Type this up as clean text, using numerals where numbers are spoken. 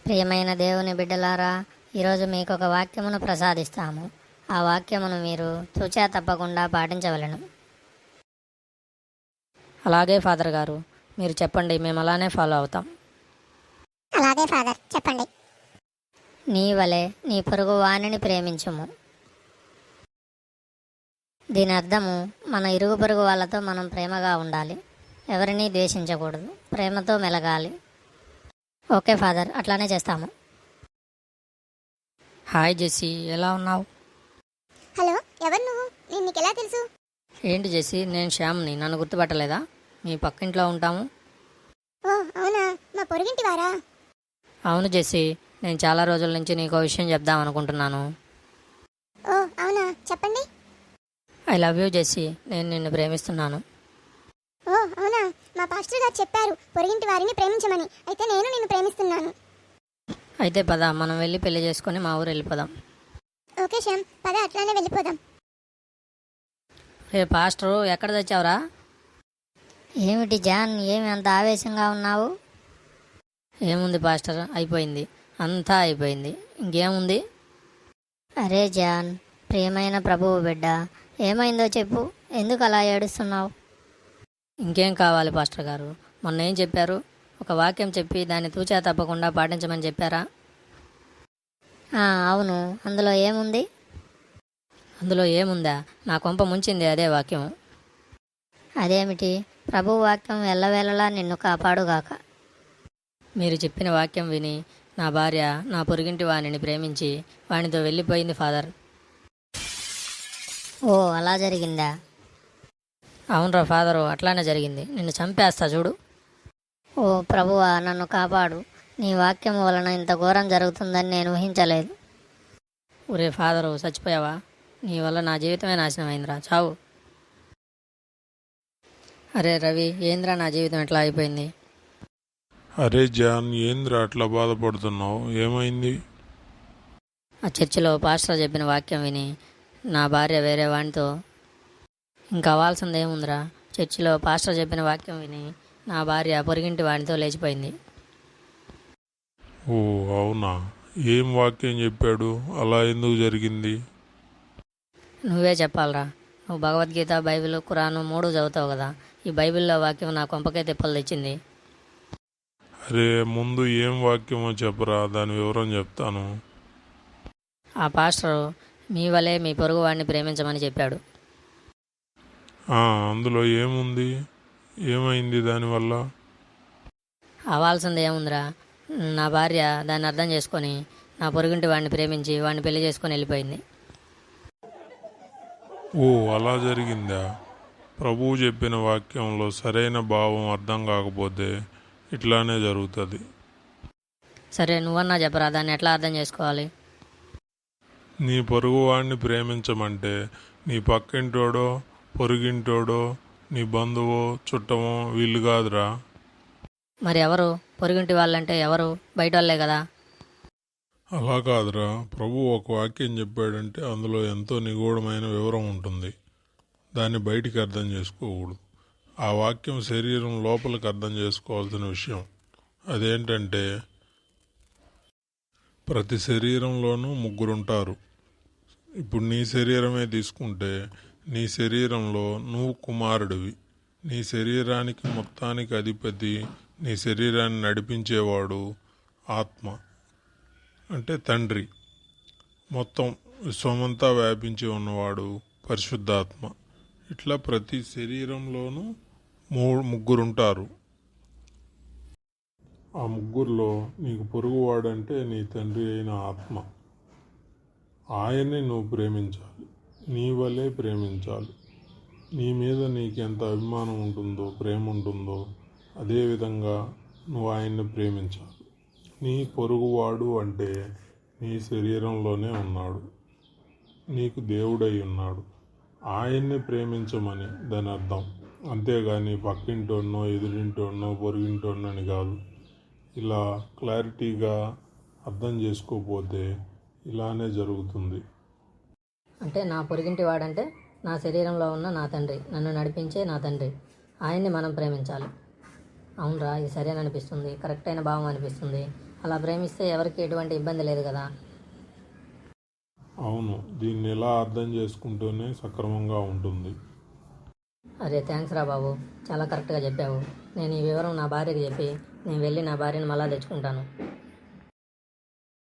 ప్రియమైన దేవుని బిడ్డలారా, ఈరోజు మీకు ఒక వాక్యమును ప్రసాదిస్తాము. ఆ వాక్యమును మీరు తూచా తప్పకుండా పాటించవలెను. అలాగే ఫాదర్ గారు, మీరు చెప్పండి, మేము అలానే ఫాలో అవుతాం. అలాగే ఫాదర్, చెప్పండి. నీ వలె నీ పొరుగు వాణిని ప్రేమించుము. దీని అర్థము, మన ఇరుగు పొరుగు వాళ్ళతో మనం ప్రేమగా ఉండాలి. ఎవరినీ ద్వేషించకూడదు, ప్రేమతో మెలగాలి. ఓకే ఫాదర్, అట్లానే చేస్తాము. హాయ్ జెస్సీ, ఎలా ఉన్నావు? హలో, ఎవరు నువ్వు? నేను నీకు ఎలా తెలుసు? ఏంటి జెస్సీ, నేను శ్యామ్ని, నన్ను గుర్తుపట్టలేదా? మీ పక్కింట్లో ఉంటాము. ఓ అవునా, మా పొరుగింటి వారా? అవును జెస్సీ, నేను చాలా రోజుల నుంచి నీకు విషయం చెప్దాం అనుకుంటున్నాను. ఓ అవునా, చెప్పండి. ఐ లవ్ యూ జెస్సీ, నేను నిన్ను ప్రేమిస్తున్నాను. ఓ అవునా, మా పాస్టర్ గారు చెప్పారు పొరుగింటి వారిని ప్రేమించమని. అయితే నేను నిన్ను ప్రేమిస్తున్నాను. అయితే పద, మనం వెళ్ళి పెళ్లి చేసుకొని మా ఊరు వెళ్ళిపోదాం. ఓకే శ్యామ్, పద అట్లానే వెళ్ళిపోదాం. రే పాస్టరు, ఎక్కడ తెచ్చావురా? ఏమిటి జాన్, ఏమి అంత ఆవేశంగా ఉన్నావు? ఏముంది పాస్టర్, అయిపోయింది, అంతా అయిపోయింది, ఇంకేముంది? అరే జాన్, ప్రియమైన ప్రభువు బిడ్డ, ఏమైందో చెప్పు. ఎందుకు అలా ఏడుస్తున్నావు? ఇంకేం కావాలి పాస్టర్ గారు? మొన్న ఏం చెప్పారు? ఒక వాక్యం చెప్పి దాన్ని తూచా తప్పకుండా పాటించమని చెప్పారా? అవును, అందులో ఏముంది? అందులో ఏముందా? నా కొంప ముంచింది అదే వాక్యం. అదేమిటి? ప్రభు వాక్యం ఎల్లవేళలా నిన్ను కాపాడుగాక. మీరు చెప్పిన వాక్యం విని నా భార్య నా పొరుగింటి వాణిని ప్రేమించి వానితో వెళ్ళిపోయింది ఫాదర్. ఓ అలా జరిగిందా? అవునరా ఫాదరు, అట్లానే జరిగింది. నిన్ను చంపేస్తా చూడు. ఓ ప్రభువా, నన్ను కాపాడు. నీ వాక్యం వలన ఇంత ఘోరం జరుగుతుందని నేను ఊహించలేదు. ఒరే ఫాదరు, చచ్చిపోయావా? నీ వల్ల నా జీవితమే నాశనం అయిందిరా, చావు. అరే రవి, ఏంద్రా నా జీవితం ఎట్లా అయిపోయింది? అరే జాన్, ఏంద్రా అట్లా బాధపడుతున్నావు? ఏమైంది? ఆ చర్చిలో పాస్టర్ చెప్పిన వాక్యం విని నా భార్య వేరే వానితో. ఇంకా అవ్వాల్సింది ఏముందిరా? చర్చిలో పాస్టర్ చెప్పిన వాక్యం విని నా భార్య పొరిగింటి వానితో లేచిపోయింది. ఓ అవునా, ఏం వాక్యం చెప్పాడు? అలా ఎందుకు జరిగింది? నువ్వే చెప్పాలరా. నువ్వు భగవద్గీత, బైబిల్, ఖురాను 3 చదువుతావు కదా. ఈ బైబిల్లో వాక్యం నా కొంపకే తిప్పలు తెచ్చింది. అరే ముందు ఏం వాక్యమో చెప్పరా, దాని వివరం చెప్తాను. ఆ పాస్టరు మీ వలే మీ పొరుగు వాడిని ప్రేమించమని చెప్పాడు. అందులో ఏముంది? ఏమైంది దానివల్ల? అవ్వాల్సింది ఏముందిరా? నా భార్య దాన్ని అర్థం చేసుకొని నా పొరుగింటి వాడిని ప్రేమించి వాడిని పెళ్లి చేసుకొని వెళ్ళిపోయింది. ఓ అలా జరిగిందా? ప్రభువు చెప్పిన వాక్యంలో సరైన భావం అర్థం కాకపోతే ఇట్లానే జరుగుతుంది. సరే, నువ్వన్నా చెప్పరా, దాన్ని ఎట్లా అర్థం చేసుకోవాలి? నీ పొరుగువాడిని ప్రేమించమంటే నీ పక్కింటోడో, పొరుగింటోడో, నీ బంధువో, చుట్టమో వీళ్ళు కాదురా. మరి ఎవరు? పొరుగింటి వాళ్ళంటే ఎవరు? బయట వాళ్ళే కదా. అలా కాదురా. ప్రభు ఒక వాక్యం చెప్పాడంటే అందులో ఎంతో నిగూఢమైన వివరం ఉంటుంది. దాన్ని బయటికి అర్థం చేసుకోకూడదు. ఆ వాక్యం శరీరం లోపలికి అర్థం చేసుకోవాల్సిన విషయం. అదేంటంటే, ప్రతి శరీరంలోనూ 3 ఉంటారు. ఇప్పుడు నీ శరీరమే తీసుకుంటే, నీ శరీరంలో నువ్వు కుమారుడివి. నీ శరీరానికి మొత్తానికి అధిపతి, నీ శరీరాన్ని నడిపించేవాడు ఆత్మ, అంటే తండ్రి. మొత్తం విశ్వమంతా వ్యాపించి ఉన్నవాడు పరిశుద్ధాత్మ. ఇట్లా ప్రతి శరీరంలోనూ 3 ఉంటారు. ఆ 3లో నీకు పొరుగువాడంటే నీ తండ్రి అయిన ఆత్మ. ఆయన్ని నువ్వు ప్రేమించాలి, నీ వలే ప్రేమించాలి. నీ మీద నీకు ఎంత అభిమానం ఉంటుందో, ప్రేమ ఉంటుందో, అదేవిధంగా నువ్వు ఆయన్ని ప్రేమించాలి. నీ పొరుగువాడు అంటే నీ శరీరంలోనే ఉన్నాడు, నీకు దేవుడై ఉన్నాడు. ఆయన్ని ప్రేమించమని దాని అర్థం. అంతేగాని పక్కింటోన్నో, ఎదురింటోన్నో, పొరుగింటోన్నో అని కాదు. ఇలా క్లారిటీగా అర్థం చేసుకోకపోతే ఇలానే జరుగుతుంది. అంటే నా పొరుగింటి వాడంటే నా శరీరంలో ఉన్న నా తండ్రి, నన్ను నడిపించే నా తండ్రి. ఆయన్ని మనం ప్రేమించాలి. అవునరా, ఇది సరైన అనిపిస్తుంది, కరెక్ట్ అయిన భావం అనిపిస్తుంది. అలా ప్రేమిస్తే ఎవరికి ఎటువంటి ఇబ్బంది లేదు కదా. అవును, దీన్ని ఎలా అర్థం చేసుకుంటూనే సక్రమంగా ఉంటుంది. అరే థ్యాంక్స్ రా బాబు, చాలా కరెక్ట్గా చెప్పావు. నేను ఈ వివరం నా భార్యకి చెప్పి నేను వెళ్ళి నా భార్యను మళ్ళా తెచ్చుకుంటాను.